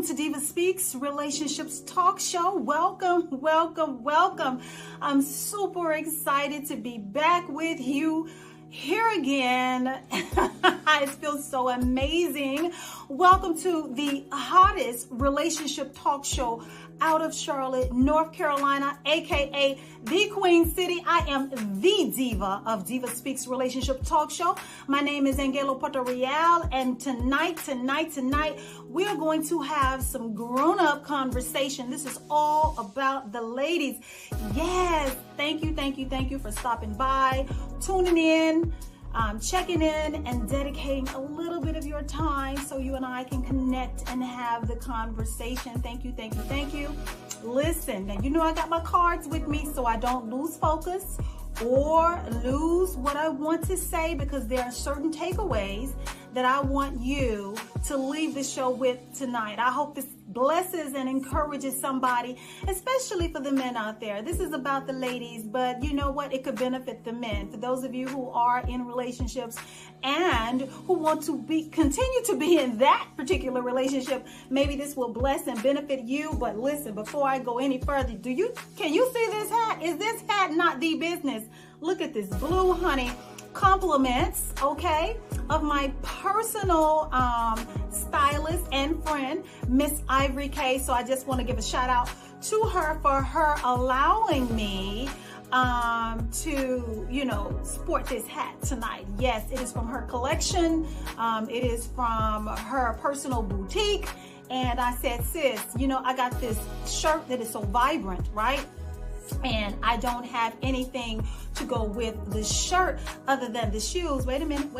welcome to Diva Speaks Relationships Talk Show. Welcome, welcome, welcome. I'm super excited to be back with you here again. It feels so amazing. Welcome to the hottest relationship talk show out of Charlotte, North Carolina, aka the Queen City. I am the diva of Diva Speaks Relationship Talk Show. My name is AnGala Portorreal, and tonight, we are going to have some grown-up conversation. This is all about the ladies. Yes, thank you for stopping by, tuning in, checking in, and dedicating a little bit of your time so you and I can connect and have the conversation. Thank you. Listen, now you know I got my cards with me so I don't lose focus or lose what I want to say, because there are certain takeaways that I want you to leave the show with tonight. I hope this blesses and encourages somebody, especially for the men out there. This is about the ladies, but you know what? It could benefit the men. For those of you who are in relationships and who want to continue to be in that particular relationship, maybe this will bless and benefit you. But listen, before I go any further, can you see this hat? Is this hat not the business? Look at this blue, honey. Compliments, okay, of my personal stylist and friend, Miss Ivory K. So I just want to give a shout out to her for her allowing me to, sport this hat tonight. Yes, it is from her collection. It is from her personal boutique. And I said, sis, I got this shirt that is so vibrant, right? And I don't have anything to go with the shirt other than the shoes. Wait a minute.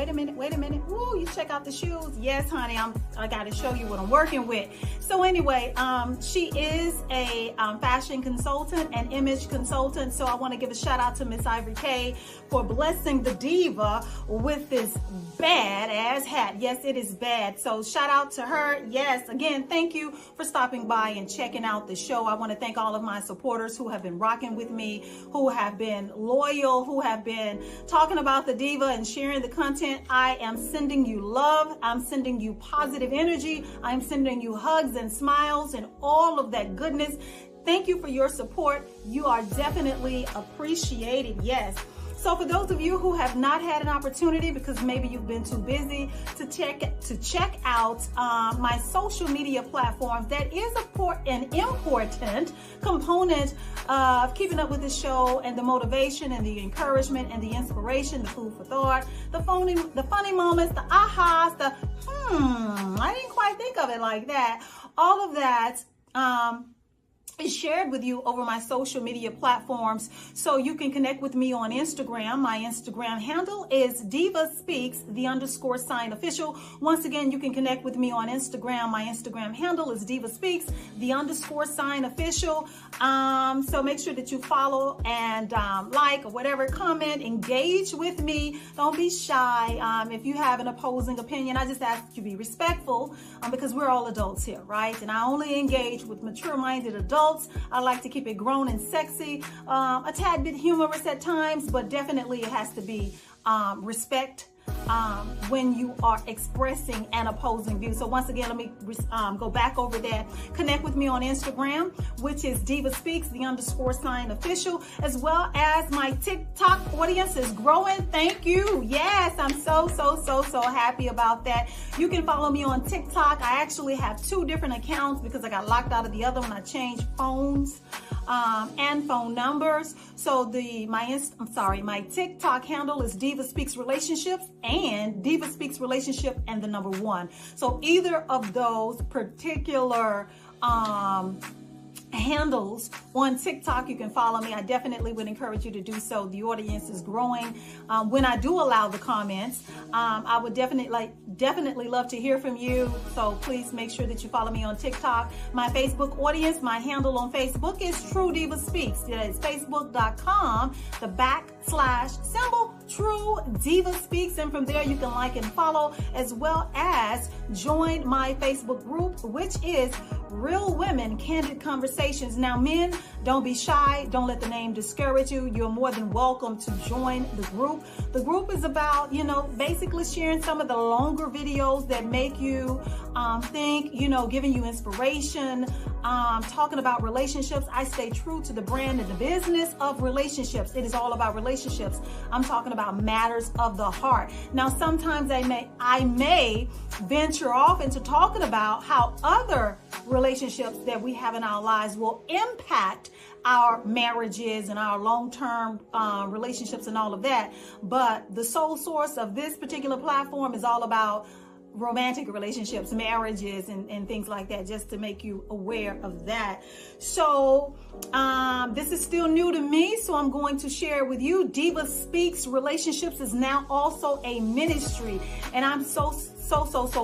Woo, you check out the shoes. Yes, honey, I got to show you what I'm working with. So anyway, she is a fashion consultant and image consultant. So I want to give a shout out to Miss Ivory K for blessing the diva with this badass hat. Yes, it is bad. So shout out to her. Yes, again, thank you for stopping by and checking out the show. I want to thank all of my supporters who have been rocking with me, who have been loyal, who have been talking about the diva and sharing the content. I am sending you love. I'm sending you positive energy. I'm sending you hugs and smiles and all of that goodness. Thank you for your support. You are definitely appreciated. Yes. So for those of you who have not had an opportunity, because maybe you've been too busy to check out my social media platforms, that is an important component of keeping up with the show, and the motivation and the encouragement and the inspiration, the food for thought, the funny moments, the ahas, I didn't quite think of it like that. All of that is shared with you over my social media platforms, so you can connect with me on Instagram. My Instagram handle is DivaSpeaks _official. Once again, you can connect with me on Instagram. My Instagram handle is DivaSpeaks _official. So make sure that you follow and like or whatever, comment, engage with me. Don't be shy. If you have an opposing opinion, I just ask that you be respectful, because we're all adults here, right? And I only engage with mature-minded adults. I like to keep it grown and sexy, a tad bit humorous at times, but definitely it has to be respect when you are expressing an opposing view. So once again, let me go back over that. Connect with me on Instagram, which is DivaSpeaks _official, as well as my TikTok audience is growing. Thank you. Yes, I'm so happy about that. You can follow me on TikTok. I actually have 2 different accounts because I got locked out of the other one. I changed phones and phone numbers. So my TikTok handle is DivaSpeaks Relationships and DivaSpeaks Relationship and the number 1. So either of those particular handles on TikTok, you can follow me. I definitely would encourage you to do so. The audience is growing. When I do allow the comments, I would definitely love to hear from you. So please make sure that you follow me on TikTok. My Facebook audience, my handle on Facebook is True Diva Speaks. That is facebook.com, the / True Diva Speaks, and from there you can like and follow, as well as join my Facebook group, which is Real Women Candid Conversations. Now, men, don't be shy. Don't let the name discourage you. You're more than welcome to join the group. The group is about, basically basically sharing some of the longer videos that make you think, giving you inspiration, talking about relationships. I stay true to the brand and the business of relationships. It is all about relationships. I'm talking about matters of the heart. Now, sometimes I may venture off into talking about how other relationships that we have in our lives will impact our marriages and our long-term relationships and all of that. But the sole source of this particular platform is all about romantic relationships, marriages, and things like that, just to make you aware of that. So this is still new to me, so I'm going to share it with you. DivaSpeaks Relationships is now also a ministry, and I'm so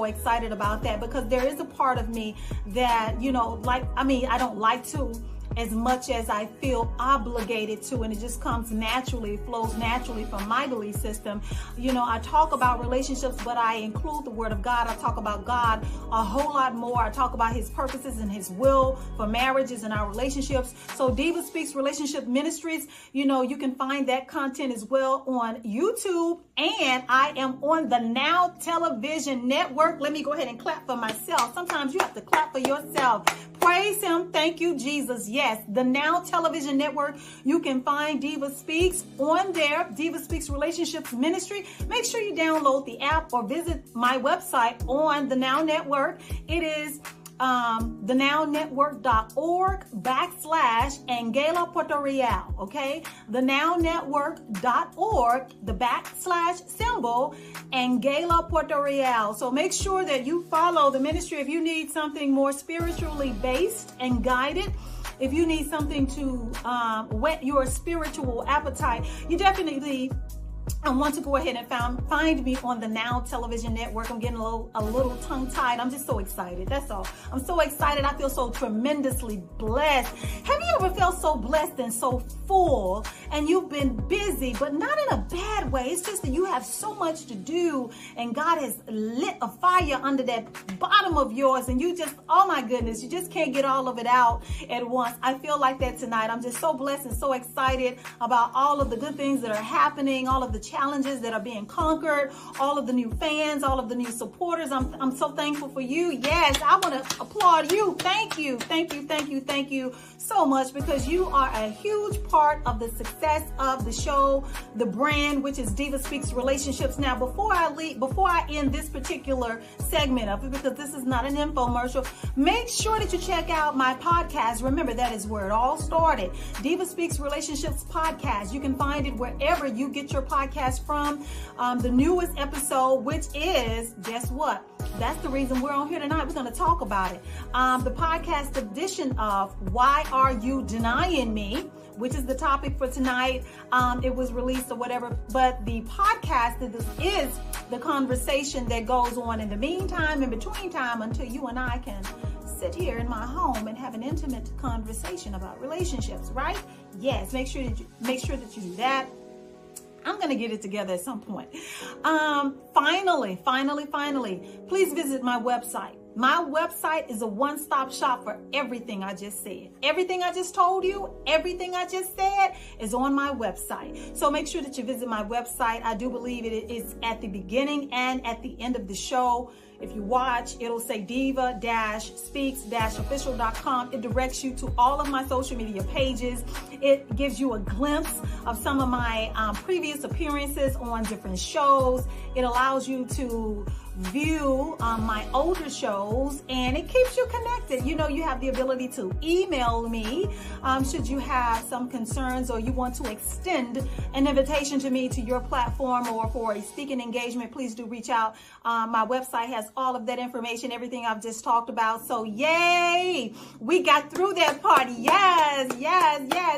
excited about that, because there is a part of me that, I don't like to as much as I feel obligated to, and it just comes naturally, flows naturally from my belief system. I talk about relationships, but I include the Word of God. I talk about God a whole lot more. I talk about His purposes and His will for marriages and our relationships. So DivaSpeaks Relationship Ministries, you can find that content as well on YouTube, and I am on the Now Television Network. Let me go ahead and clap for myself. Sometimes you have to clap for yourself. Praise Him. Thank you, Jesus. Yes, the Now Television Network. You can find DivaSpeaks on there, DivaSpeaks Relationships Ministry. Make sure you download the app or visit my website on the Now Network. It is thenownetwork.org/AnGala Portorreal. Okay, thenownetwork.org, the / AnGala Portorreal. So make sure that you follow the ministry if you need something more spiritually based and guided. If you need something to whet your spiritual appetite, you definitely want to go ahead and find me on the Now Television Network. I'm getting a little tongue-tied. I'm just so excited. That's all. I'm so excited. I feel so tremendously blessed. Have you ever felt so blessed and so full, and you've been busy, but not in a bad way? It's just that you have so much to do, and God has lit a fire under that bottom of yours, and you just, oh my goodness, you just can't get all of it out at once. I feel like that tonight. I'm just so blessed and so excited about all of the good things that are happening, all of the challenges that are being conquered, all of the new fans, all of the new supporters. I'm so thankful for you. Yes, I want to applaud you. Thank you so much, because you are a huge part of the success of the show, the brand, which is DivaSpeaks Relationships. Now, before I end this particular segment of it, because this is not an infomercial, make sure that you check out my podcast. Remember, that is where it all started. DivaSpeaks Relationships podcast. You can find it wherever you get your podcast from. The newest episode, which is, guess what? That's the reason we're on here tonight. We're going to talk about it. The podcast edition of Why Are You Denying Me?, which is the topic for tonight. It was released or whatever, but the podcast is the conversation that goes on in the meantime, in between time, until you and I can sit here in my home and have an intimate conversation about relationships, right? Yes, make sure that you do that. I'm going to get it together at some point. Finally, please visit my website. My website is a one-stop shop for everything I just said. Everything I just told you, everything I just said is on my website. So make sure that you visit my website. I do believe it is at the beginning and at the end of the show. If you watch, it'll say diva-speaks-official.com. It directs you to all of my social media pages. It gives you a glimpse of some of my previous appearances on different shows. It allows you to view my older shows, and it keeps you connected. You have the ability to email me should you have some concerns, or you want to extend an invitation to me to your platform, or for a speaking engagement. Please do reach out. My website has all of that information, everything I've just talked about. So yay, we got through that part. Yes.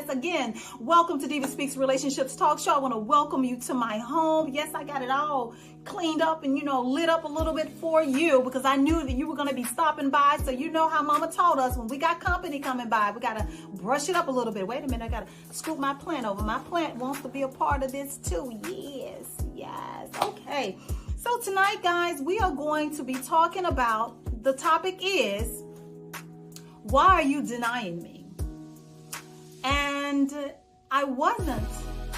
Again, welcome to DivaSpeaks Relationships Talk Show. I want to welcome you to my home. Yes, I got it all cleaned up and lit up a little bit for you, because I knew that you were going to be stopping by. So you know how Mama taught us, when we got company coming by, we got to brush it up a little bit. Wait a minute, I got to scoop my plant over. My plant wants to be a part of this too. Yes. Okay. So tonight, guys, we are going to be talking about, the topic is, why are you denying me? And I wasn't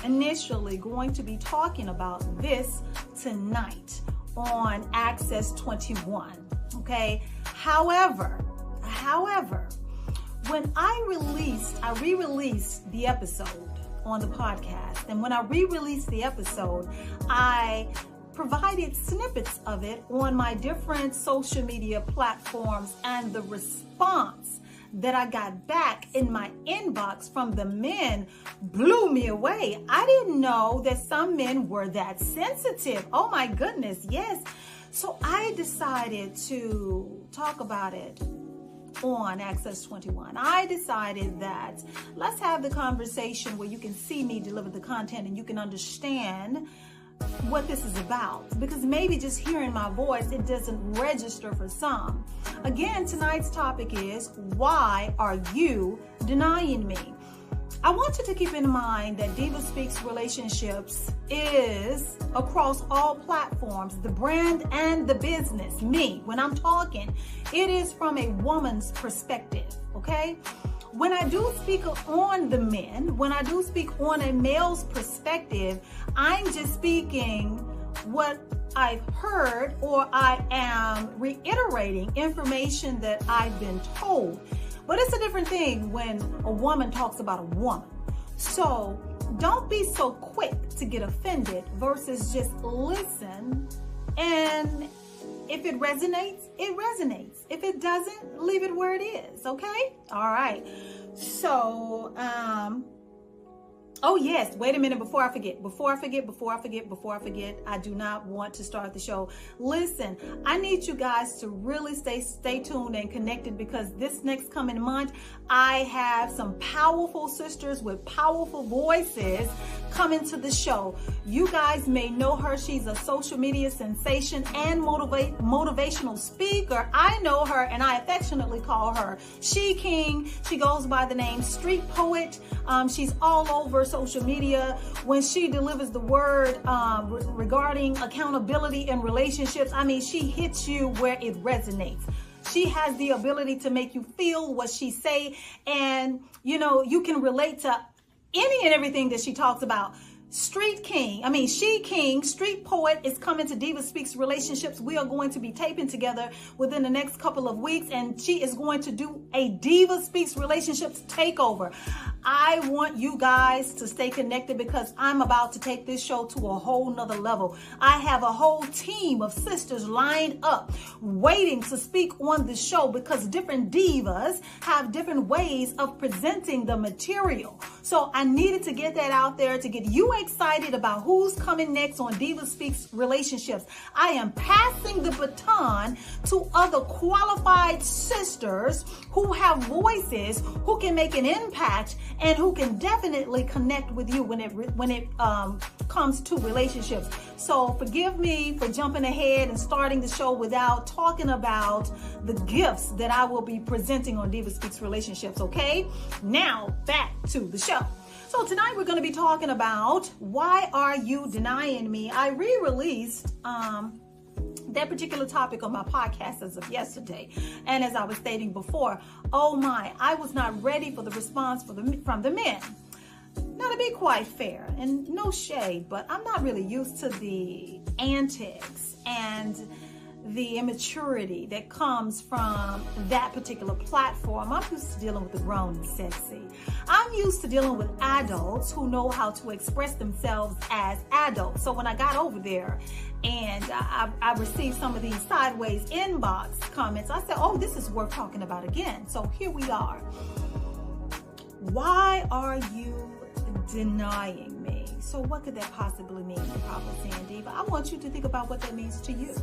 initially going to be talking about this tonight on Access 21, okay? However, when I re-released the episode on the podcast, and when I re-released the episode, I provided snippets of it on my different social media platforms, and the response that I got back in my inbox from the men blew me away. I didn't know that some men were that sensitive. Oh my goodness, yes. So I decided to talk about it on Access 21. I decided that let's have the conversation where you can see me deliver the content and you can understand what this is about, because maybe just hearing my voice, it doesn't register for some. Again, tonight's topic is, why are you denying me? I want you to keep in mind that DivaSpeaks Relationships is across all platforms, the brand and the business. Me, when I'm talking, it is from a woman's perspective, okay? When I do speak on the men, when I do speak on a male's perspective, I'm just speaking what I've heard, or I am reiterating information that I've been told. But it's a different thing when a woman talks about a woman. So don't be so quick to get offended versus just listen, and if it resonates, it resonates. If it doesn't, leave it where it is, okay? All right. So, oh yes, wait a minute, before I forget, I do not want to start the show. Listen, I need you guys to really stay tuned and connected, because this next coming month, I have some powerful sisters with powerful voices coming to the show. You guys may know her. She's a social media sensation and motivational speaker. I know her, and I affectionately call her She King. She goes by the name Street Poet. She's all over social media. When she delivers the word regarding accountability in relationships, I mean, she hits you where it resonates. She has the ability to make you feel what she say, and you know, you can relate to any and everything that she talks about. She King, Street Poet is coming to DivaSpeaks Relationships. We are going to be taping together within the next couple of weeks, and she is going to do a DivaSpeaks Relationships takeover. I want you guys to stay connected, because I'm about to take this show to a whole nother level. I have a whole team of sisters lined up waiting to speak on the show, because different divas have different ways of presenting the material. So I needed to get that out there to get you excited about who's coming next on DivaSpeaks Relationships. I am passing the baton to other qualified sisters who have voices, who can make an impact, and who can definitely connect with you when it comes to relationships. So forgive me for jumping ahead and starting the show without talking about the gifts that I will be presenting on DivaSpeaks Relationships, okay? Now, back to the show. So tonight we're going to be talking about, why are you denying me? I re-released that particular topic on my podcast as of yesterday. And as I was stating before, oh my, I was not ready for the response from the men. Now, to be quite fair, and no shade, but I'm not really used to the antics and the immaturity that comes from that particular platform. I'm used to dealing with the grown and sexy. I'm used to dealing with adults who know how to express themselves as adults. So when I got over there and I received some of these sideways inbox comments, I said, oh, this is worth talking about again. So here we are. Why are you denying me? So what could that possibly mean to Papa Sandy? But I want you to think about what that means to you.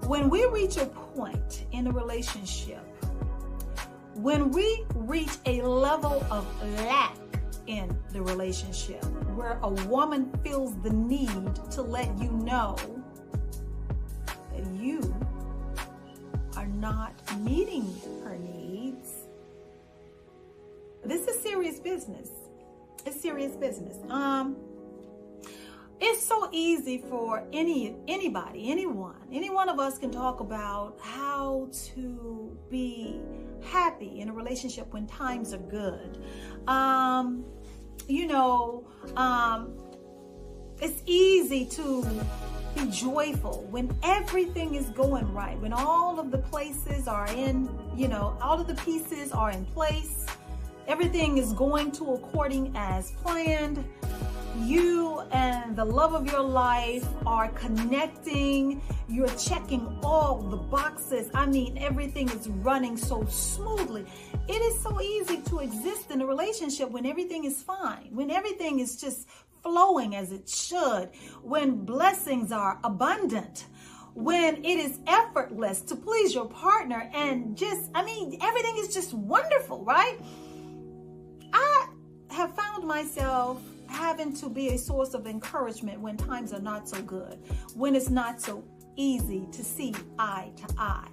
When we reach a point in a relationship, when we reach a level of lack in the relationship, where a woman feels the need to let you know that you are not meeting her needs, this is serious business. It's serious business. It's so easy for anybody, any one of us can talk about how to be happy in a relationship when times are good. It's easy to be joyful when everything is going right, when all of the places are in, all of the pieces are in place, everything is going to according as planned. You and the love of your life are connecting. You're checking all the boxes. I mean, everything is running so smoothly. It is so easy to exist in a relationship when everything is fine, when everything is just flowing as it should, when blessings are abundant, when it is effortless to please your partner, and everything is just wonderful, right? I have found myself having to be a source of encouragement when times are not so good, when it's not so easy to see eye to eye.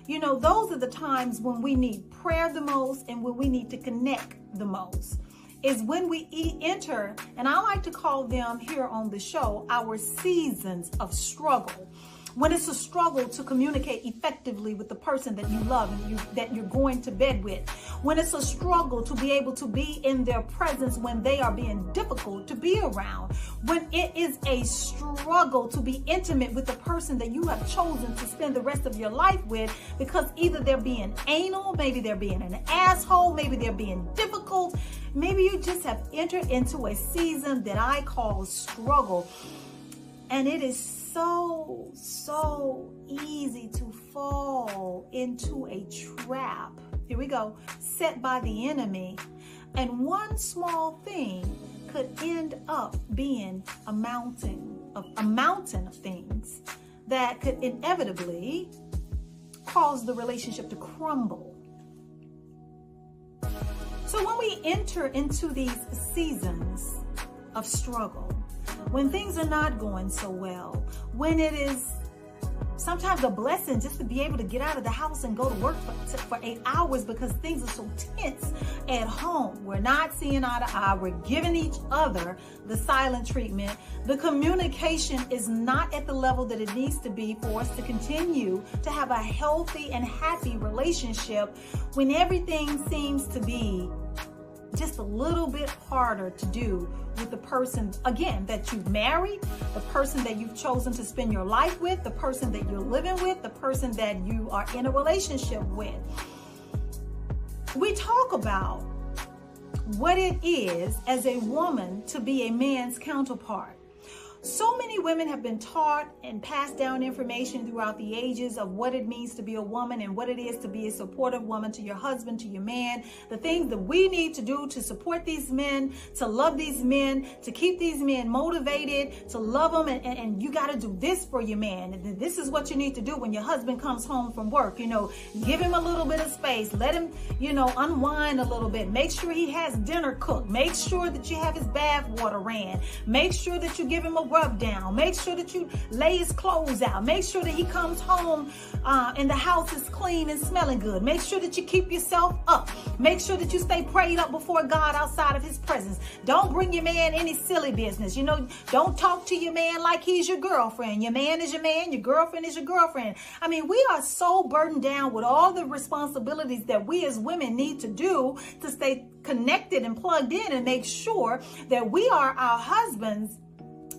Those are the times when we need prayer the most and when we need to connect the most. Is when we enter, and I like to call them here on the show, our seasons of struggle. When it's a struggle to communicate effectively with the person that you love and that you're going to bed with. When it's a struggle to be able to be in their presence when they are being difficult to be around. When it is a struggle to be intimate with the person that you have chosen to spend the rest of your life with, because either they're being anal, maybe they're being an asshole, maybe they're being difficult. Maybe you just have entered into a season that I call struggle. And it is so easy to fall into a trap. Here we go. Set by the enemy. And one small thing could end up being a mountain of things that could inevitably cause the relationship to crumble. So when we enter into these seasons of struggle, when things are not going so well, when it is sometimes a blessing just to be able to get out of the house and go to work for 8 hours because things are so tense at home. We're not seeing eye to eye. We're giving each other the silent treatment. The communication is not at the level that it needs to be for us to continue to have a healthy and happy relationship. When everything seems to be just a little bit harder to do with the person, again, that you've married, the person that you've chosen to spend your life with, the person that you're living with, the person that you are in a relationship with. We talk about what it is as a woman to be a man's counterpart. So many women have been taught and passed down information throughout the ages of what it means to be a woman and what it is to be a supportive woman to your husband, to your man, the things that we need to do to support these men, to love these men, to keep these men motivated, to love them. And you got to do this for your man. And this is what you need to do when your husband comes home from work. Give him a little bit of space. Let him, unwind a little bit. Make sure he has dinner cooked. Make sure that you have his bath water ran. Make sure that you give him a rub down. Make sure that you lay his clothes out. Make sure that he comes home and the house is clean and smelling good. Make sure that you keep yourself up. Make sure that you stay prayed up before God outside of his presence. Don't bring your man any silly business. Don't talk to your man like he's your girlfriend. Your man is your man. Your girlfriend is your girlfriend. We are so burdened down with all the responsibilities that we as women need to do to stay connected and plugged in and make sure that we are our husbands'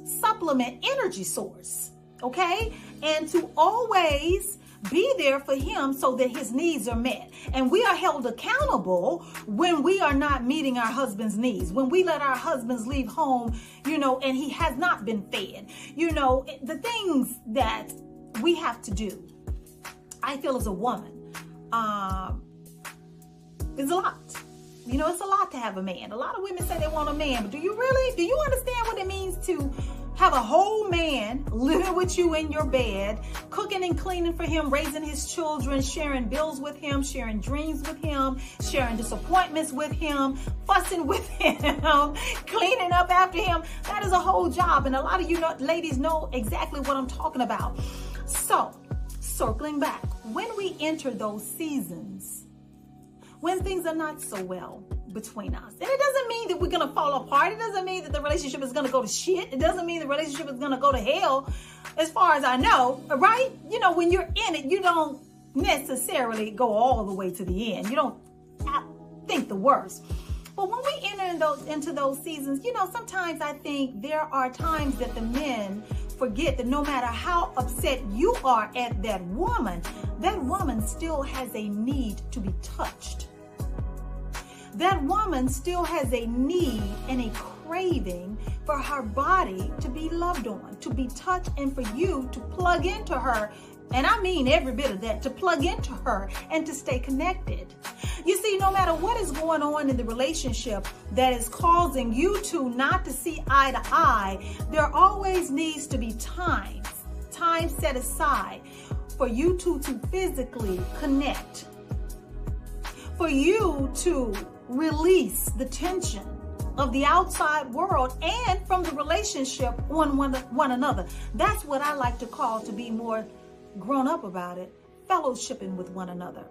supplement energy source, okay? And to always be there for him so that his needs are met. And we are held accountable when we are not meeting our husband's needs, when we let our husbands leave home, and he has not been fed. The things that we have to do, I feel as a woman, is a lot. It's a lot to have a man. A lot of women say they want a man, but do you really? Do you understand what it means to have a whole man living with you in your bed, cooking and cleaning for him, raising his children, sharing bills with him, sharing dreams with him, sharing disappointments with him, fussing with him, cleaning up after him? That is a whole job. And a lot of you ladies know exactly what I'm talking about. So, circling back, when we enter those seasons, when things are not so well between us. And it doesn't mean that we're going to fall apart. It doesn't mean that the relationship is going to go to shit. It doesn't mean the relationship is going to go to hell, as far as I know, right? When you're in it, you don't necessarily go all the way to the end. You don't think the worst. But when we enter into those seasons, sometimes I think there are times that the men forget that no matter how upset you are at that woman still has a need to be touched. That woman still has a need and a craving for her body to be loved on, to be touched, and for you to plug into her. And I mean every bit of that, to plug into her and to stay connected. You see, no matter what is going on in the relationship that is causing you two not to see eye to eye, there always needs to be time set aside for you two to physically connect, for you to release the tension of the outside world and from the relationship on one another. That's what I like to call, to be more grown up about it, fellowshipping with one another.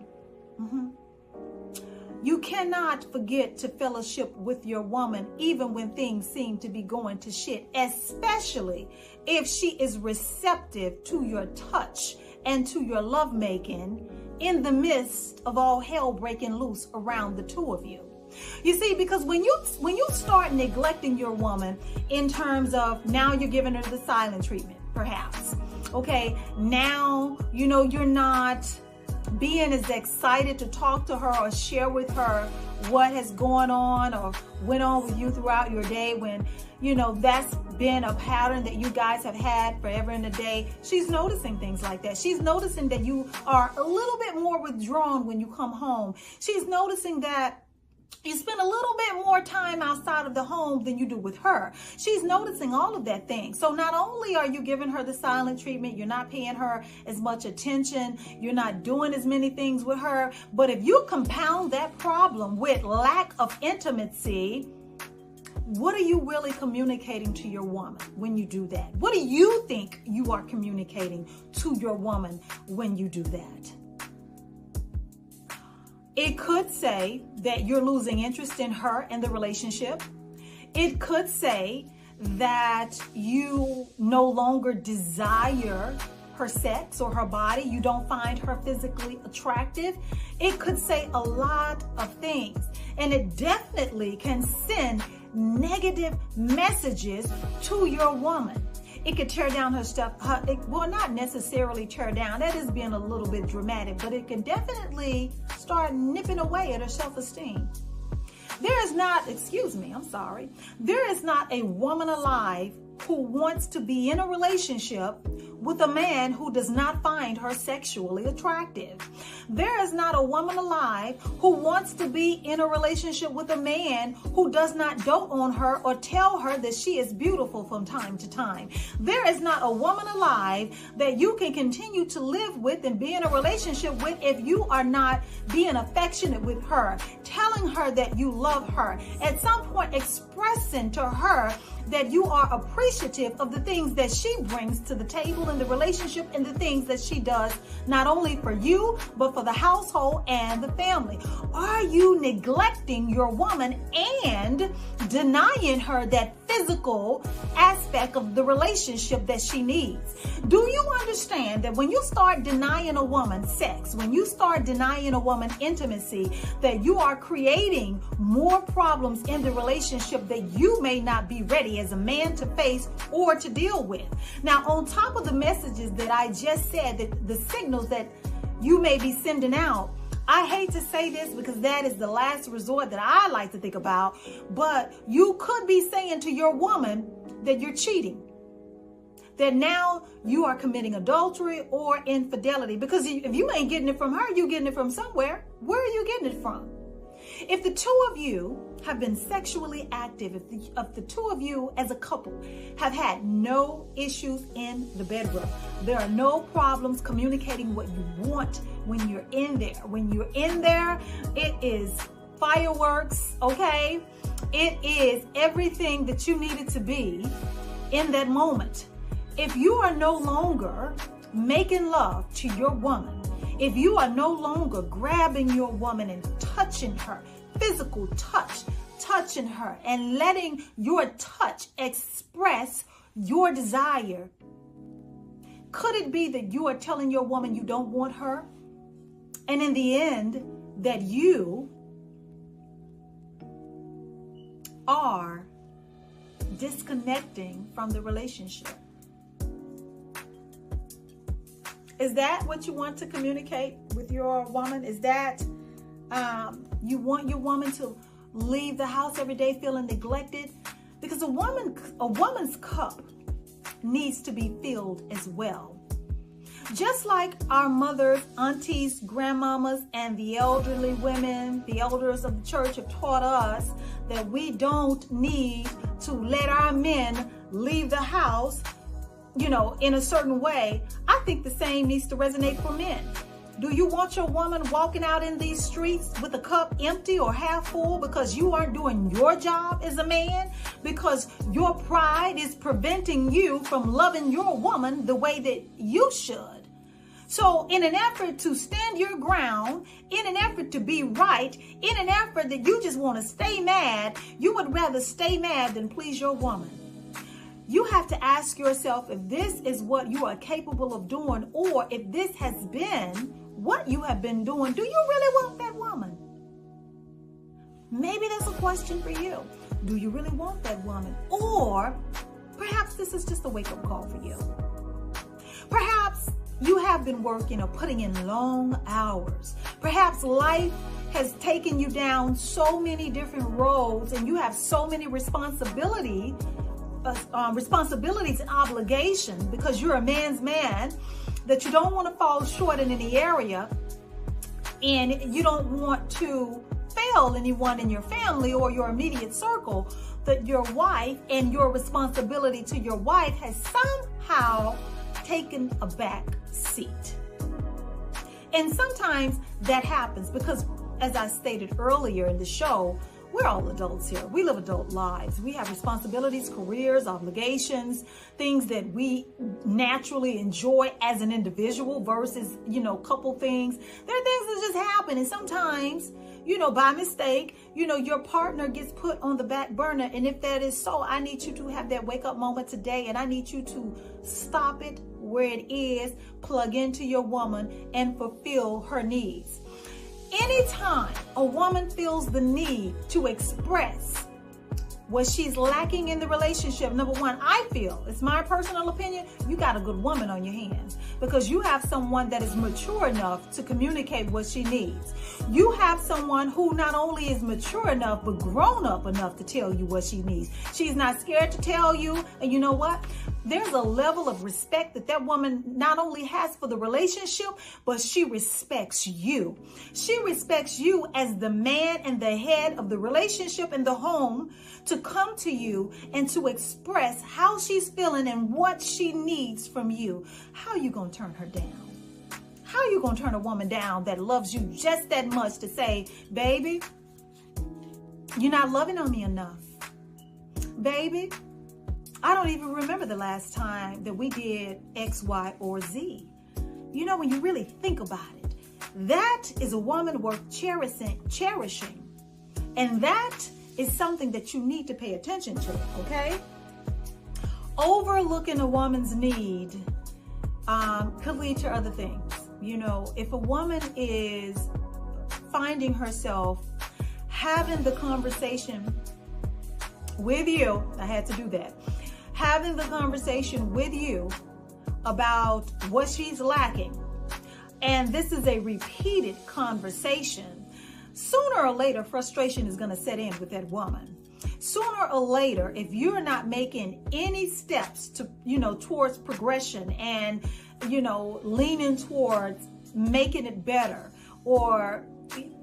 You cannot forget to fellowship with your woman even when things seem to be going to shit, especially if she is receptive to your touch and to your lovemaking in the midst of all hell breaking loose around the two of you. You see, because when you start neglecting your woman in terms of, now you're giving her the silent treatment, perhaps. Okay, now, you're not being as excited to talk to her or share with her what has gone on or went on with you throughout your day, when, that's been a pattern that you guys have had forever and a day. She's noticing things like that. She's noticing that you are a little bit more withdrawn when you come home. She's noticing that you spend a little bit more time outside of the home than you do with her. She's noticing all of that thing. So not only are you giving her the silent treatment, you're not paying her as much attention, you're not doing as many things with her, but if you compound that problem with lack of intimacy, what are you really communicating to your woman when you do that? What do you think you are communicating to your woman when you do that? It could say that you're losing interest in her and the relationship. It could say that you no longer desire her sex or her body. You don't find her physically attractive. It could say a lot of things. And it definitely can send negative messages to your woman. It could tear down her stuff. Well, not necessarily tear down. That is being a little bit dramatic, but it can definitely start nipping away at her self-esteem. There is not a woman alive who wants to be in a relationship with a man who does not find her sexually attractive. There is not a woman alive who wants to be in a relationship with a man who does not dote on her or tell her that she is beautiful from time to time. There is not a woman alive that you can continue to live with and be in a relationship with if you are not being affectionate with her, telling her that you love her, at some point expressing to her that you are appreciative of the things that she brings to the table in the relationship and the things that she does, not only for you, but for the household and the family. Are you neglecting your woman and denying her that physical aspect of the relationship that she needs? Do you understand that when you start denying a woman sex, when you start denying a woman intimacy, that you are creating more problems in the relationship that you may not be ready as a man to face or to deal with? Now, on top of the messages that I just said, that the signals that you may be sending out, I hate to say this because that is the last resort that I like to think about, but you could be saying to your woman that you're cheating, that now you are committing adultery or infidelity, because if you ain't getting it from her, you're getting it from somewhere. Where are you getting it from? If the two of you have been sexually active, if the two of you as a couple have had no issues in the bedroom, there are no problems communicating what you want when you're in there. When you're in there, it is fireworks, okay? It is everything that you needed to be in that moment. If you are no longer making love to your woman, if you are no longer grabbing your woman and touching her, physical touch, touching her and letting your touch express your desire, could it be that you are telling your woman you don't want her? And in the end, that you are disconnecting from the relationship. Is that what you want to communicate with your woman? Is that you want your woman to leave the house every day feeling neglected? Because a woman's cup needs to be filled as well. Just like our mothers, aunties, grandmamas, and the elderly women, the elders of the church have taught us that we don't need to let our men leave the house, in a certain way. I think the same needs to resonate for men. Do you want your woman walking out in these streets with a cup empty or half full because you aren't doing your job as a man? Because your pride is preventing you from loving your woman the way that you should. So in an effort to stand your ground, in an effort to be right, in an effort that you just want to stay mad, you would rather stay mad than please your woman. You have to ask yourself if this is what you are capable of doing, or if this has been what you have been doing. Do you really want that woman? Maybe that's a question for you. Do you really want that woman? Or perhaps this is just a wake-up call for you. Perhaps you have been working or putting in long hours. Perhaps life has taken you down so many different roads and you have so many responsibilities and obligations because you're a man's man that you don't want to fall short in any area, and you don't want to fail anyone in your family or your immediate circle, that your wife and your responsibility to your wife has somehow taken a back seat. And sometimes that happens because, as I stated earlier in the show, we're all adults here. We live adult lives. We have responsibilities, careers, obligations, things that we naturally enjoy as an individual versus, couple things. There are things that just happen. And sometimes, by mistake, your partner gets put on the back burner. And if that is so, I need you to have that wake up moment today. And I need you to stop it where it is, plug into your woman and fulfill her needs. Anytime a woman feels the need to express what she's lacking in the relationship, number one, I feel, it's my personal opinion, you got a good woman on your hands because you have someone that is mature enough to communicate what she needs. You have someone who not only is mature enough, but grown up enough to tell you what she needs. She's not scared to tell you. And you know what? There's a level of respect that woman not only has for the relationship, but she respects you. She respects you as the man and the head of the relationship in the home, to come to you and to express how she's feeling and what she needs from you. How are you going to turn her down? How are you going to turn a woman down that loves you just that much to say, baby, you're not loving on me enough. Baby, I don't even remember the last time that we did X, Y, or Z. When you really think about it, that is a woman worth cherishing. And that is something that you need to pay attention to, okay? Overlooking a woman's need could lead to other things. If a woman is finding herself having the conversation with you, I had to do that, having the conversation with you about what she's lacking, and this is a repeated conversation, sooner or later, frustration is going to set in with that woman. Sooner or later, if you're not making any steps to, towards progression and, leaning towards making it better or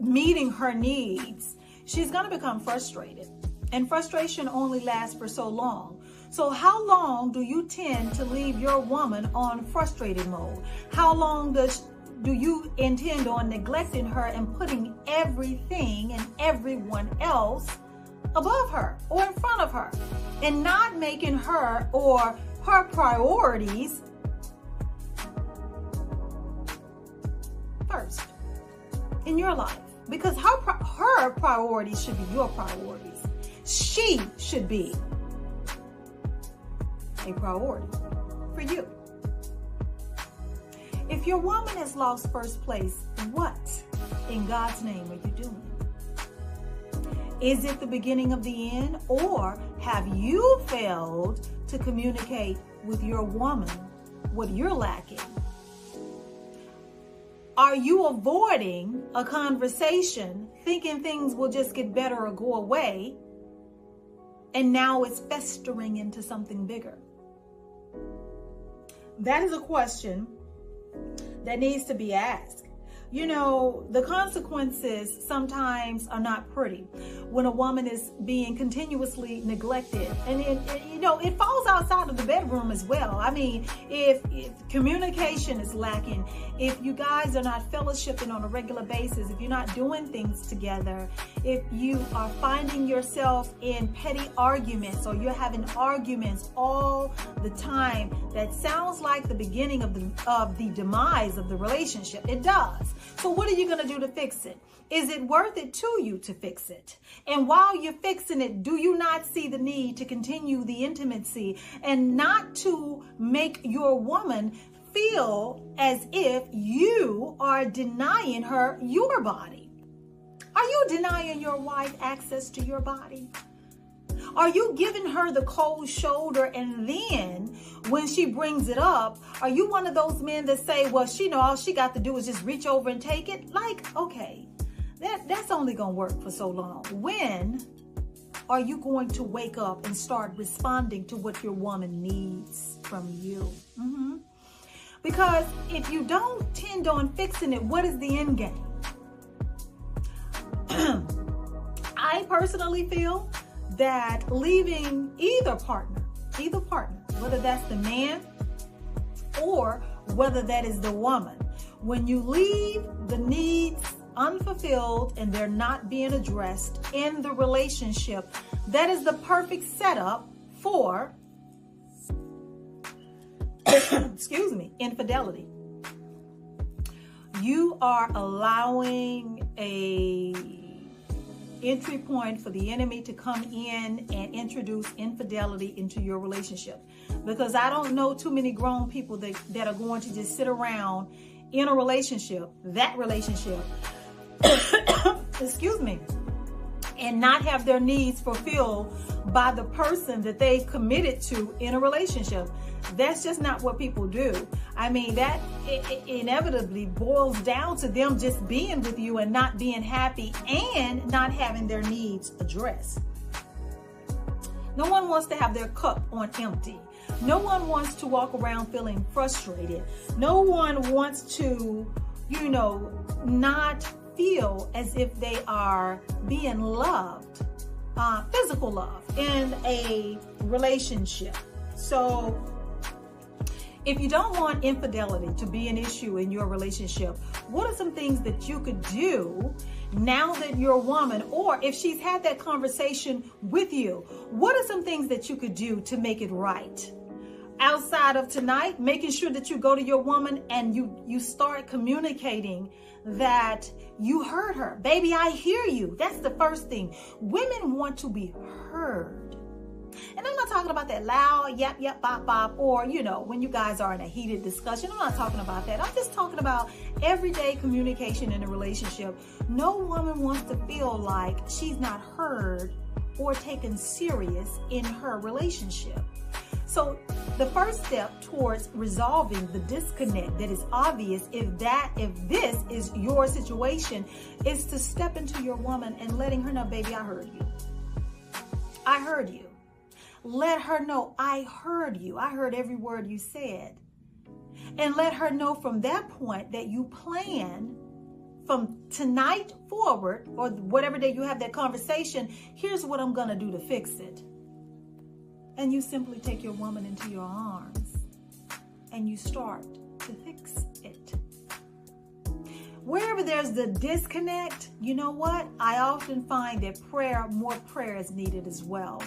meeting her needs, she's going to become frustrated. And frustration only lasts for so long. So how long do you tend to leave your woman on frustrated mode? How long do you intend on neglecting her and putting everything and everyone else above her or in front of her and not making her or her priorities first in your life? Because her priorities should be your priorities. She should be a priority for you. If your woman has lost first place, what in God's name are you doing? Is it the beginning of the end, or have you failed to communicate with your woman what you're lacking? Are you avoiding a conversation thinking things will just get better or go away, and now it's festering into something bigger? That is a question that needs to be asked. You know, the consequences sometimes are not pretty when a woman is being continuously neglected. And it falls outside of the bedroom as well. I mean, if communication is lacking, if you guys are not fellowshipping on a regular basis, if you're not doing things together, if you are finding yourself in petty arguments, or you're having arguments all the time, that sounds like the beginning of the demise of the relationship. It does. So what are you going to do to fix it? Is it worth it to you to fix it? And while you're fixing it, do you not see the need to continue the intimacy and not to make your woman feel as if you are denying her your body? Are you denying your wife access to your body? Are you giving her the cold shoulder, and then when she brings it up, are you one of those men that say, well, she know all she got to do is just reach over and take it? Like, okay, that's only going to work for so long. When are you going to wake up and start responding to what your woman needs from you? Because if you don't tend on fixing it, what is the end game? I personally feel that leaving either partner, whether that's the man or whether that is the woman, when you leave the needs unfulfilled and they're not being addressed in the relationship, that is the perfect setup for, infidelity. You are allowing a entry point for the enemy to come in and introduce infidelity into your relationship. Because I don't know too many grown people that are going to just sit around in a relationship, and not have their needs fulfilled by the person that they've committed to in a relationship. That's just not what people do. I mean, that inevitably boils down to them just being with you and not being happy and not having their needs addressed. No one wants to have their cup on empty. No one wants to walk around feeling frustrated. No one wants to, not feel as if they are being loved, physical love in a relationship. So if you don't want infidelity to be an issue in your relationship, what are some things that you could do now that you're a woman, or if she's had that conversation with you, what are some things that you could do to make it right? Outside of tonight, making sure that you go to your woman and you start communicating that you heard her. Baby, I hear you. That's the first thing. Women want to be heard. And I'm not talking about that loud, yap, yap, bop, bop, or, when you guys are in a heated discussion. I'm not talking about that. I'm just talking about everyday communication in a relationship. No woman wants to feel like she's not heard or taken serious in her relationship. So the first step towards resolving the disconnect that is obvious, if this is your situation, is to step into your woman and letting her know, baby, I heard you. I heard you. Let her know, I heard you. I heard every word you said. And let her know from that point that you plan from tonight forward, or whatever day you have that conversation, here's what I'm going to do to fix it. And you simply take your woman into your arms and you start to fix it. Wherever there's the disconnect, you know what? I often find that more prayer is needed as well.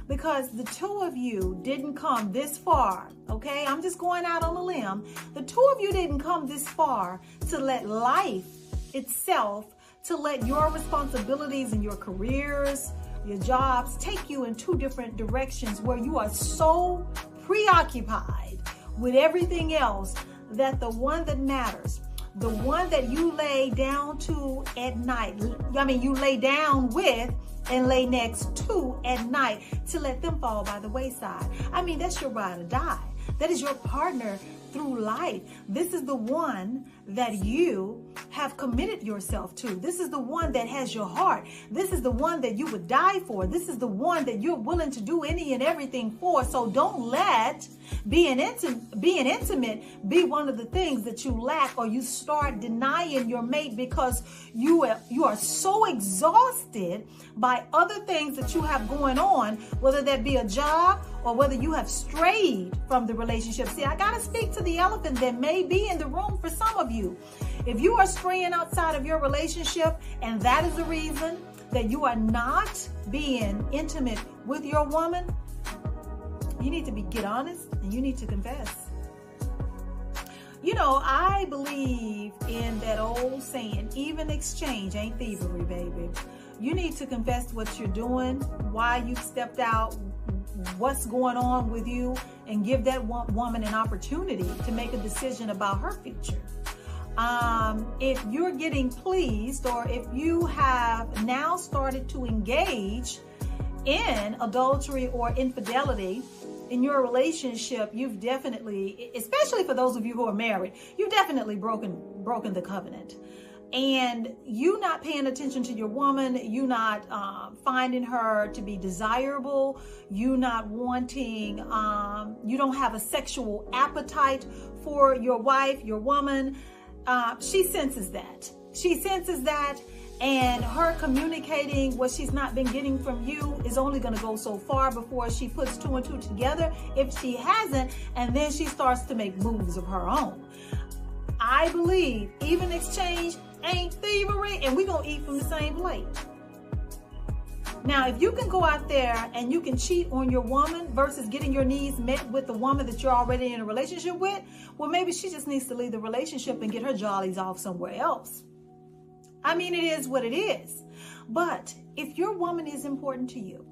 Because the two of you didn't come this far, okay? I'm just going out on a limb. The two of you didn't come this far to let life itself, to let your responsibilities and your careers, your jobs take you in two different directions where you are so preoccupied with everything else that the one that matters, the one that you lay down to at night, you lay down with and lay next to at night to let them fall by the wayside. I mean, that's your ride or die. That is your partner through life. This is the one that you have committed yourself to. This is the one that has your heart. This is the one that you would die for. This is the one that you're willing to do any and everything for. So don't let being intimate be one of the things that you lack, or you start denying your mate because you are so exhausted by other things that you have going on, whether that be a job or whether you have strayed from the relationship. See, I got to speak to the elephant that may be in the room for some of you. If you are straying outside of your relationship, and that is the reason that you are not being intimate with your woman, you need to get honest and you need to confess. You know, I believe in that old saying, even exchange ain't thievery, baby. You need to confess what you're doing, why you stepped out, what's going on with you, and give that woman an opportunity to make a decision about her future. If you're getting pleased, or if you have now started to engage in adultery or infidelity in your relationship, you've definitely, especially for those of you who are married, you've definitely broken the covenant. And you not paying attention to your woman, you not finding her to be desirable, you not wanting, you don't have a sexual appetite for your wife, your woman. She senses that. She senses that, and her communicating what she's not been getting from you is only going to go so far before she puts two and two together, if she hasn't, and then she starts to make moves of her own. I believe even exchange ain't thievery, and we're going to eat from the same plate. Now, if you can go out there and you can cheat on your woman versus getting your needs met with the woman that you're already in a relationship with, well, maybe she just needs to leave the relationship and get her jollies off somewhere else. I mean, it is what it is. But if your woman is important to you,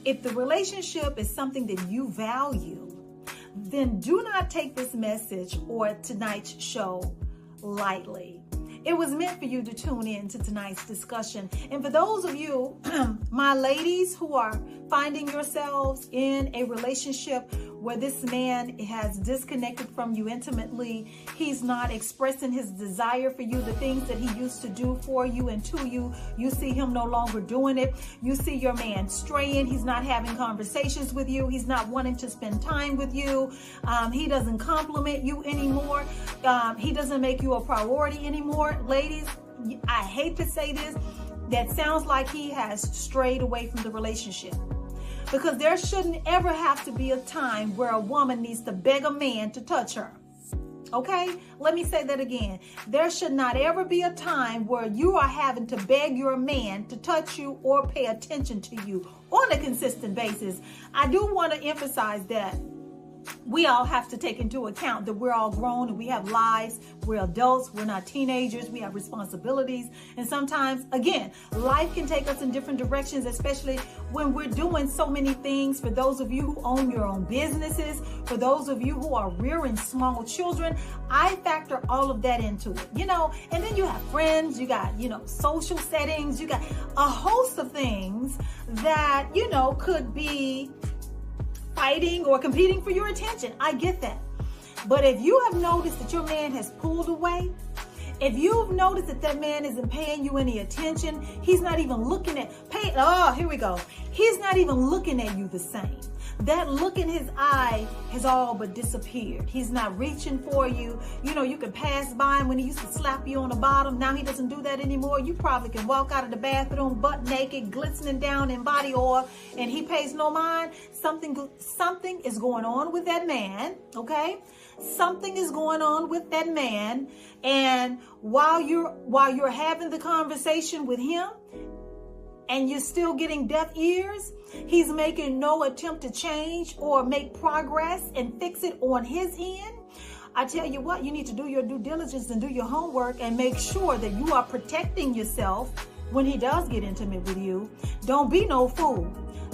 if the relationship is something that you value, then do not take this message or tonight's show lightly. It was meant for you to tune in to tonight's discussion. And for those of you, my ladies, who are finding yourselves in a relationship where this man has disconnected from you intimately, he's not expressing his desire for you, the things that he used to do for you and to you, you see him no longer doing it. You see your man straying. He's not having conversations with you. He's not wanting to spend time with you. He doesn't compliment you anymore. He doesn't make you a priority anymore. Ladies, I hate to say this, that sounds like he has strayed away from the relationship. Because there shouldn't ever have to be a time where a woman needs to beg a man to touch her. Okay? Let me say that again. There should not ever be a time where you are having to beg your man to touch you or pay attention to you on a consistent basis. I do want to emphasize that we all have to take into account that we're all grown and we have lives. We're adults. We're not teenagers. We have responsibilities. And sometimes, again, life can take us in different directions, especially when we're doing so many things. For those of you who own your own businesses, for those of you who are rearing small children, I factor all of that into it, you know. And then you have friends, you got, you know, social settings, you got a host of things that, you know, could be fighting or competing for your attention. I get that. But if you have noticed that your man has pulled away, if you've noticed that that man isn't paying you any attention, he's not even looking at, here we go. He's not even looking at you the same. That look in his eye has all but disappeared. He's not reaching for you. You know, you can pass by him when he used to slap you on the bottom. Now he doesn't do that anymore. You probably can walk out of the bathroom butt naked, glistening down in body oil, and he pays no mind. Something is going on with that man, okay? Something is going on with that man. And while you're having the conversation with him, and you're still getting deaf ears, he's making no attempt to change or make progress and fix it on his end. I tell you what, you need to do your due diligence and do your homework and make sure that you are protecting yourself when he does get intimate with you. Don't be no fool.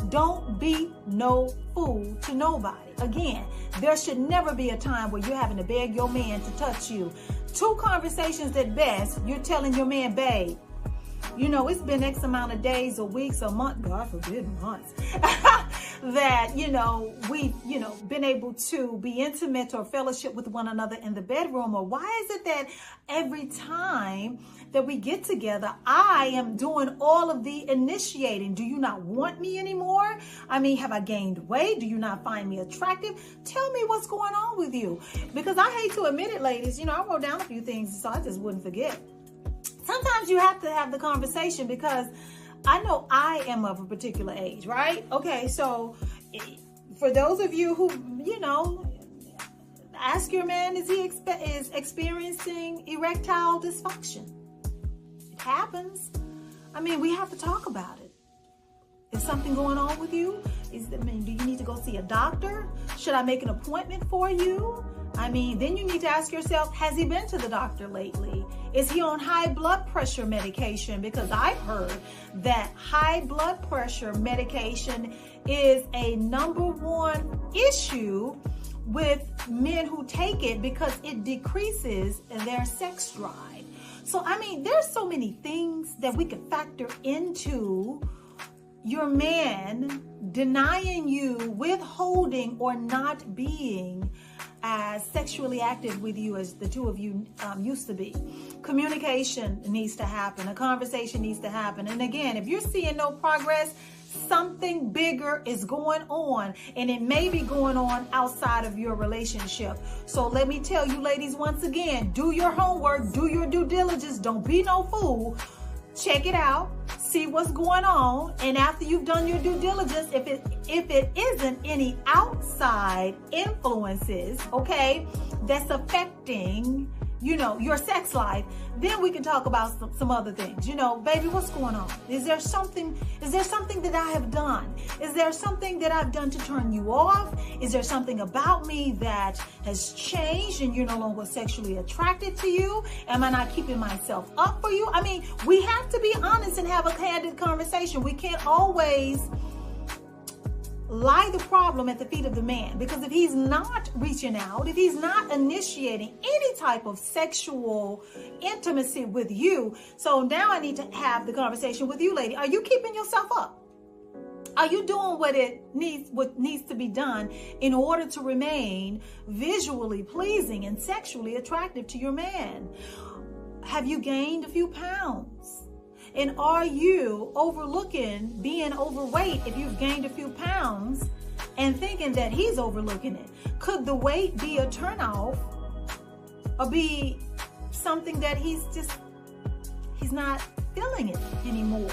Don't be no fool to nobody. Again, there should never be a time where you're having to beg your man to touch you. 2 conversations at best, you're telling your man, babe, you know, it's been X amount of days or weeks or months, God forbid months, that, you know, we've, you know, been able to be intimate or fellowship with one another in the bedroom? Or why is it that every time that we get together, I am doing all of the initiating? Do you not want me anymore? I mean, have I gained weight? Do you not find me attractive? Tell me what's going on with you. Because I hate to admit it, ladies, you know, I wrote down a few things so I just wouldn't forget. Sometimes you have to have the conversation, because I know I am of a particular age, right? Okay, so for those of you who, you know, ask your man, is he is experiencing erectile dysfunction? It happens. I mean, we have to talk about it. Is something going on with you? Do you need to go see a doctor? Should I make an appointment for you? I mean, then you need to ask yourself, has he been to the doctor lately? Is he on high blood pressure medication? Because I've heard that high blood pressure medication is a #1 issue with men who take it, because it decreases their sex drive. So, I mean, there's so many things that we could factor into your man denying you, withholding, or not being as sexually active with you as the two of you used to be. Communication needs to happen. A conversation needs to happen. And again, if you're seeing no progress, something bigger is going on, and it may be going on outside of your relationship. So let me tell you, ladies, once again, do your homework, do your due diligence. Don't be no fool. Check it out, see what's going on, and after you've done your due diligence, if it isn't any outside influences, okay, that's affecting, you know, your sex life, then we can talk about some other things. You know, baby, what's going on? Is there something that I have done? Is there something that I've done to turn you off? Is there something about me that has changed and you're no longer sexually attracted to you? Am I not keeping myself up for you? I mean, we have to be honest and have a candid conversation. We can't always lie the problem at the feet of the man, because if he's not reaching out, if he's not initiating any type of sexual intimacy with you, so now I need to have the conversation with you, lady. Are you keeping yourself up? Are you doing what needs to be done in order to remain visually pleasing and sexually attractive to your man? Have you gained a few pounds? And are you overlooking being overweight if you've gained a few pounds and thinking that he's overlooking it? Could the weight be a turnoff, or be something that he's not feeling it anymore?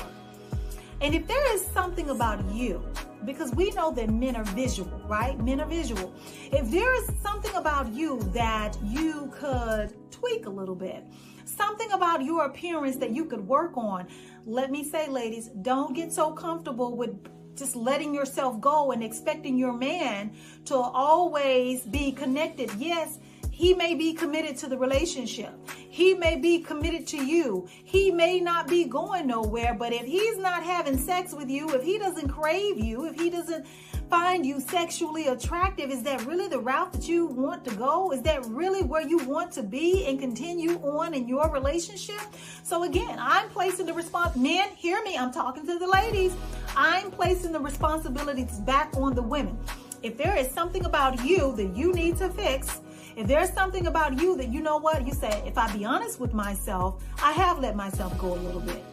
And if there is something about you, because we know that men are visual, right? Men are visual. If there is something about you that you could tweak a little bit, something about your appearance that you could work on, let me say, ladies, don't get so comfortable with just letting yourself go and expecting your man to always be connected. Yes, he may be committed to the relationship. He may be committed to you. He may not be going nowhere, but if he's not having sex with you, if he doesn't crave you, if he doesn't find you sexually attractive, is that really the route that you want to go? Is that really where you want to be and continue on in your relationship? So again, I'm placing the men, hear me, I'm talking to the ladies. I'm placing the responsibilities back on the women. If there is something about you that you need to fix, if there's something about you that, you know what, you say, if I be honest with myself, I have let myself go a little bit.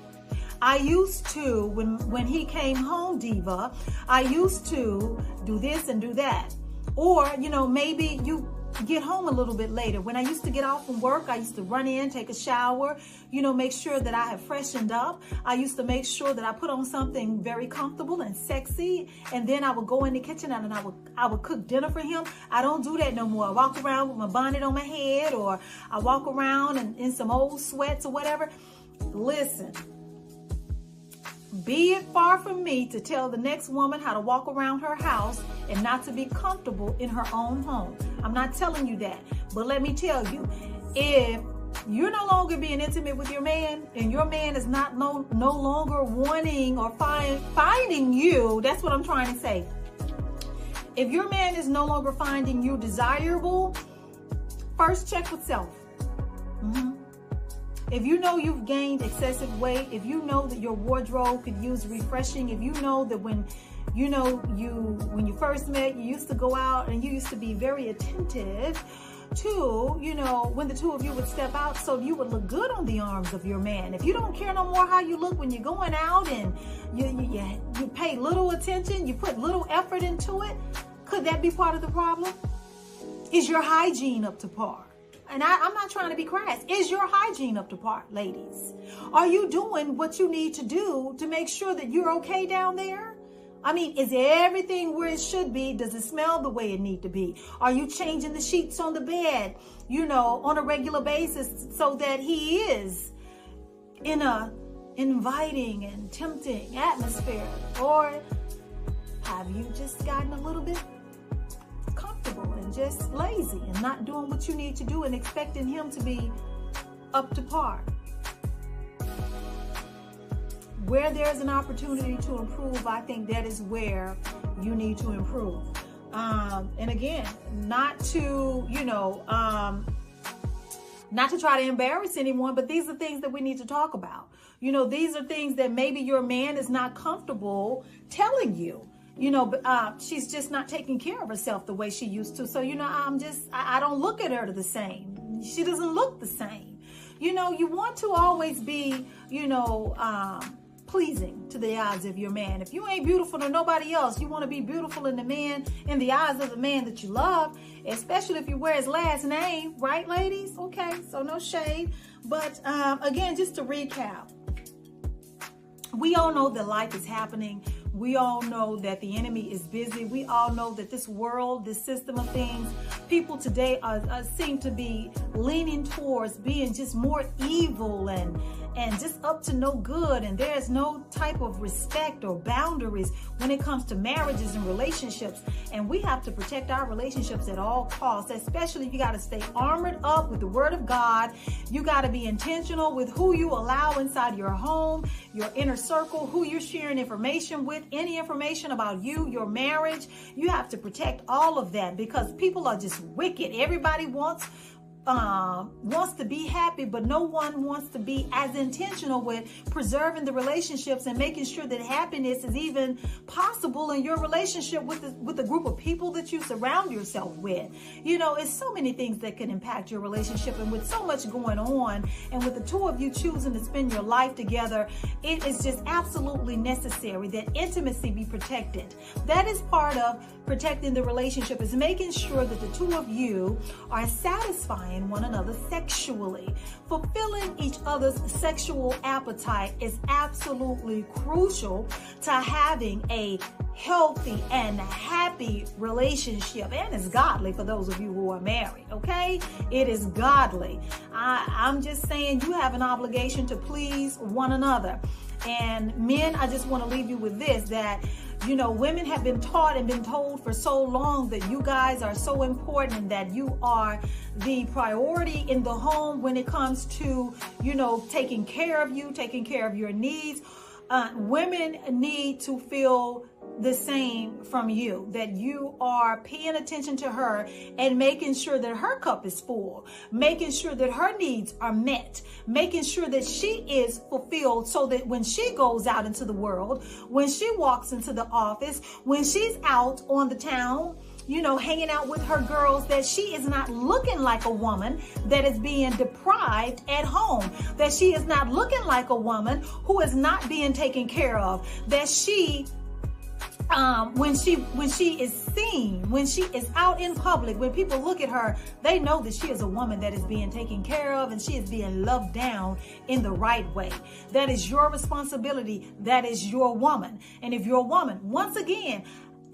I used to, when he came home, Diva, I used to do this and do that. Or, you know, maybe you get home a little bit later. When I used to get off from work, I used to run in, take a shower, you know, make sure that I have freshened up. I used to make sure that I put on something very comfortable and sexy, and then I would go in the kitchen and I would cook dinner for him. I don't do that no more. I walk around with my bonnet on my head, or I walk around in some old sweats or whatever. Listen, be it far from me to tell the next woman how to walk around her house and not to be comfortable in her own home. I'm not telling you that. But let me tell you, if you're no longer being intimate with your man, and your man is not no longer wanting or finding you, that's what I'm trying to say. If your man is no longer finding you desirable, first check with self. If you know you've gained excessive weight, if you know that your wardrobe could use refreshing, if you know that when you first met, you used to go out and you used to be very attentive to, when the two of you would step out so you would look good on the arms of your man. If you don't care no more how you look when you're going out and you pay little attention, you put little effort into it, could that be part of the problem? Is your hygiene up to par? And I'm not trying to be crass. Is your hygiene up to par, ladies? Are you doing what you need to do to make sure that you're okay down there? I mean, is everything where it should be? Does it smell the way it need to be? Are you changing the sheets on the bed, on a regular basis so that he is in a inviting and tempting atmosphere? Or have you just gotten a little bit comfortable and just lazy and not doing what you need to do and expecting him to be up to par? Where there's an opportunity to improve, I think that is where you need to improve. And again, not to try to embarrass anyone, but these are things that we need to talk about. These are things that maybe your man is not comfortable telling you. She's just not taking care of herself the way she used to. So, I don't look at her the same. She doesn't look the same. You want to always be, pleasing to the eyes of your man. If you ain't beautiful to nobody else, you want to be beautiful in the eyes of the man that you love, especially if you wear his last name, right, ladies? Okay, so no shade. But again, just to recap, we all know that life is happening. We all know that the enemy is busy. We all know that this world, this system of things, people today seem to be leaning towards being just more evil and just up to no good. And there's no type of respect or boundaries when it comes to marriages and relationships. And we have to protect our relationships at all costs, especially you got to stay armored up with the word of God. You got to be intentional with who you allow inside your home, your inner circle, who you're sharing information with, any information about you, your marriage. You have to protect all of that because people are just wicked. Everybody wants to be happy, but no one wants to be as intentional with preserving the relationships and making sure that happiness is even possible in your relationship with the group of people that you surround yourself with. It's so many things that can impact your relationship, and with so much going on, and with the two of you choosing to spend your life together, it is just absolutely necessary that intimacy be protected. That is part of protecting the relationship, is making sure that the two of you are satisfying one another sexually. Fulfilling each other's sexual appetite is absolutely crucial to having a healthy and happy relationship, and it's godly for those of you who are married. Okay, it is godly. I'm just saying, you have an obligation to please one another. And men, I just want to leave you with this, that women have been taught and been told for so long that you guys are so important and that you are the priority in the home when it comes to, taking care of you, taking care of your needs. Women need to feel the same from you, that you are paying attention to her and making sure that her cup is full, making sure that her needs are met, making sure that she is fulfilled, so that when she goes out into the world, when she walks into the office, when she's out on the town, hanging out with her girls, that she is not looking like a woman that is being deprived at home, that she is not looking like a woman who is not being taken care of, that she when she is seen, when she is out in public, when people look at her, they know that she is a woman that is being taken care of and she is being loved down in the right way. That is your responsibility. That is your woman. And if your woman, once again,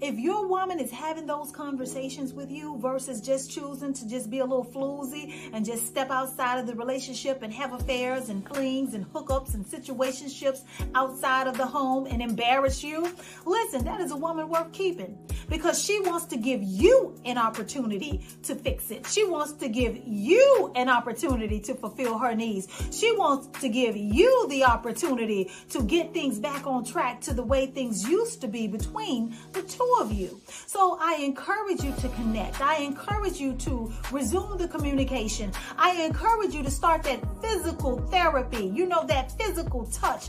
if your woman is having those conversations with you versus just choosing to just be a little floozy and just step outside of the relationship and have affairs and flings and hookups and situationships outside of the home and embarrass you, listen, that is a woman worth keeping, because she wants to give you an opportunity to fix it. She wants to give you an opportunity to fulfill her needs. She wants to give you the opportunity to get things back on track to the way things used to be between the two two of you. So I encourage you to connect. I encourage you to resume the communication. I encourage you to start that physical therapy. You know, that physical touch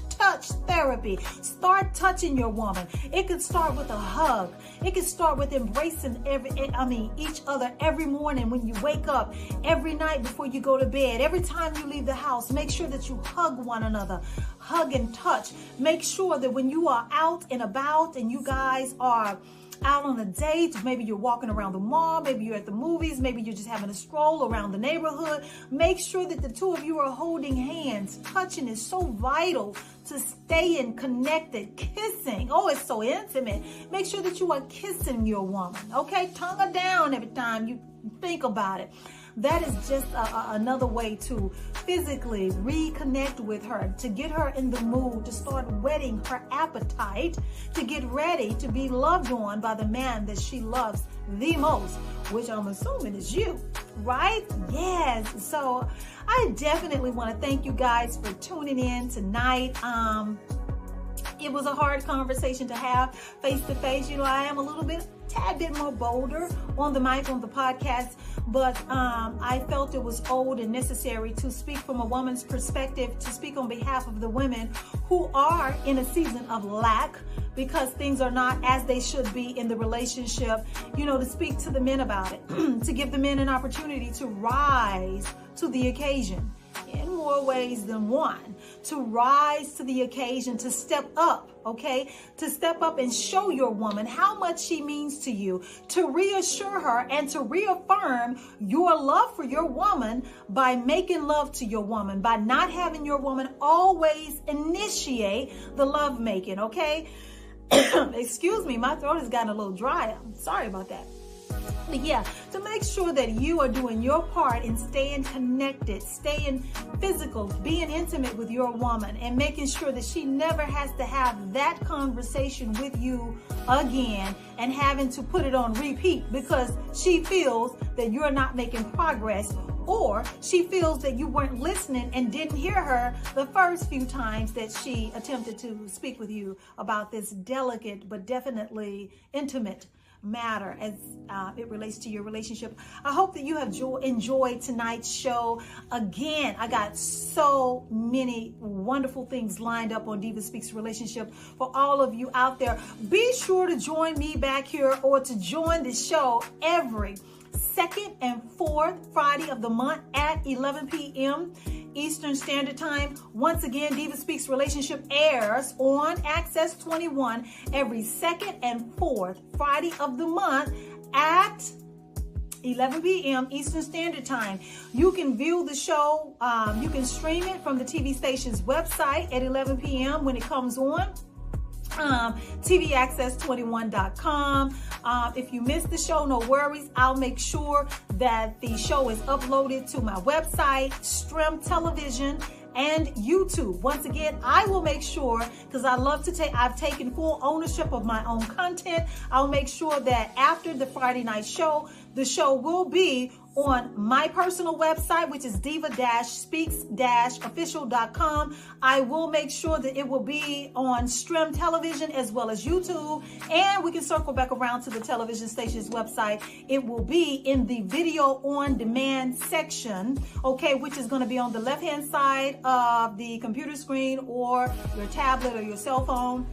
therapy. Start touching your woman. It could start with a hug. It could start with embracing each other every morning when you wake up, every night before you go to bed, every time you leave the house. Make sure that you hug one another. Hug and touch. Make sure that when you are out and about and you guys are out on a date, maybe you're walking around the mall, maybe you're at the movies, maybe you're just having a stroll around the neighborhood, make sure that the two of you are holding hands. Touching is so vital to staying connected. Kissing, oh, it's so intimate. Make sure that you are kissing your woman, okay? Tongue her down every time you think about it. That is just another way to physically reconnect with her, to get her in the mood, to start whetting her appetite, to get ready to be loved on by the man that she loves the most, which I'm assuming is you, right? Yes. So I definitely want to thank you guys for tuning in tonight. It was a hard conversation to have face to face. You know, I am a tad bit more bolder on the mic, on the podcast, but I felt it was old and necessary to speak from a woman's perspective, to speak on behalf of the women who are in a season of lack because things are not as they should be in the relationship, you know, to speak to the men about it, to give the men an opportunity to rise to the occasion in more ways than one, to rise to the occasion, to step up, okay? To step up and show your woman how much she means to you, to reassure her and to reaffirm your love for your woman by making love to your woman, by not having your woman always initiate the love making, okay? Excuse me, my throat has gotten a little dry. I'm sorry about that. But yeah, to make sure that you are doing your part in staying connected, staying physical, being intimate with your woman, and making sure that she never has to have that conversation with you again and having to put it on repeat because she feels that you're not making progress, or she feels that you weren't listening and didn't hear her the first few times that she attempted to speak with you about this delicate but definitely intimate matter as it relates to your relationship. I hope that you have enjoyed tonight's show. Again, I got so many wonderful things lined up on DivaSpeaks relationship for all of you out there. Be sure to join me back here, or to join the show every second and fourth Friday of the month at 11 p.m. Eastern Standard Time. Once again, DivaSpeaks Relationship airs on Access 21 every second and fourth Friday of the month at 11 p.m. Eastern Standard Time. You can view the show, you can stream it from the TV station's website at 11 p.m. when it comes on. TVAccess21.com. If you missed the show, no worries. I'll make sure that the show is uploaded to my website, Stream Television, and YouTube. Once again, I will make sure, because I've taken full ownership of my own content. I'll make sure that after the Friday night show, the show will be on my personal website, which is diva-speaks-official.com. I will make sure that it will be on Stream Television as well as YouTube, and we can circle back around to the television station's website. It will be in the video on demand section, okay, which is going to be on the left-hand side of the computer screen or your tablet or your cell phone.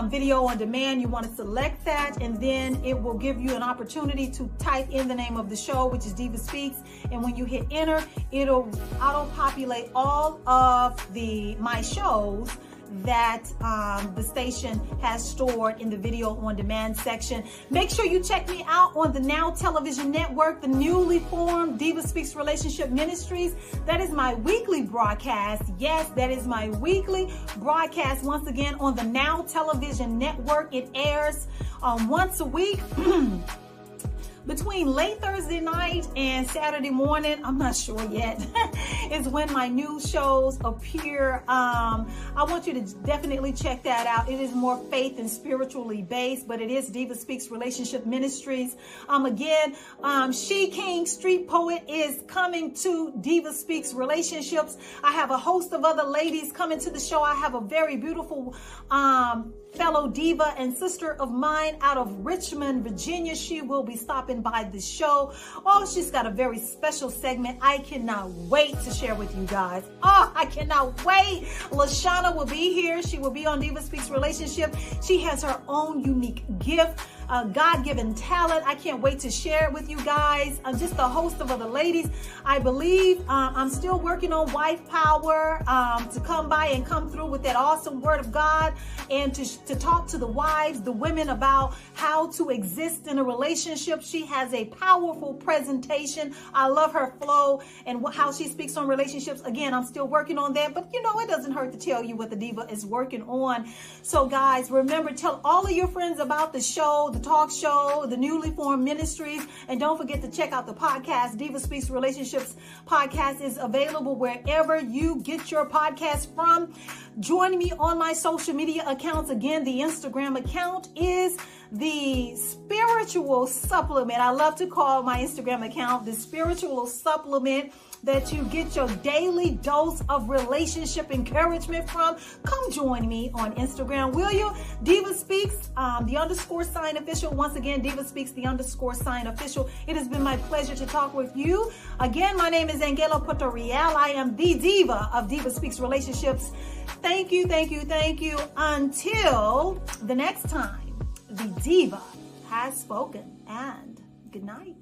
Video on demand, you want to select that, and then it will give you an opportunity to type in the name of the show, which is DivaSpeaks, and when you hit enter, it'll auto-populate all of my shows that the station has stored in the video on demand section. Make sure you check me out on the Now Television Network, the newly formed DivaSpeaks Relationship Ministries. That is my weekly broadcast. Yes, that is my weekly broadcast once again on the Now Television Network. It airs once a week. Between late Thursday night and Saturday morning, I'm not sure yet. is when my new shows appear. I want you to definitely check that out. It is more faith and spiritually based, but it is DivaSpeaks Relationship Ministries. Again, She King Street Poet is coming to DivaSpeaks Relationships. I have a host of other ladies coming to the show. I have a very beautiful fellow diva and sister of mine out of Richmond, Virginia. She will be stopping by the show. Oh, she's got a very special segment. I cannot wait to share with you guys. Oh, I cannot wait. Lashana will be here. She will be on DivaSpeaks Relationship. She has her own unique gift, God-given talent. I can't wait to share it with you guys. I'm just a host of other ladies. I believe I'm still working on Wife Power to come by and come through with that awesome word of God and to talk to the wives, the women, about how to exist in a relationship. She has a powerful presentation. I love her flow and how she speaks on relationships. Again, I'm still working on that, but you know, it doesn't hurt to tell you what the diva is working on. So guys, remember, tell all of your friends about the show, the talk show, the newly formed ministries, and don't forget to check out the podcast. DivaSpeaks Relationships podcast is available wherever you get your podcast from. Join me on my social media accounts. Again, the Instagram account is the Spiritual Supplement. I love to call my Instagram account the Spiritual Supplement, that you get your daily dose of relationship encouragement from. Come join me on Instagram, will you? DivaSpeaks, the _ official. Once again, DivaSpeaks, the _ official. It has been my pleasure to talk with you. Again, my name is AnGala Portorreal. I am the diva of DivaSpeaks Relationships. Thank you, thank you, thank you. Until the next time, the diva has spoken, and good night.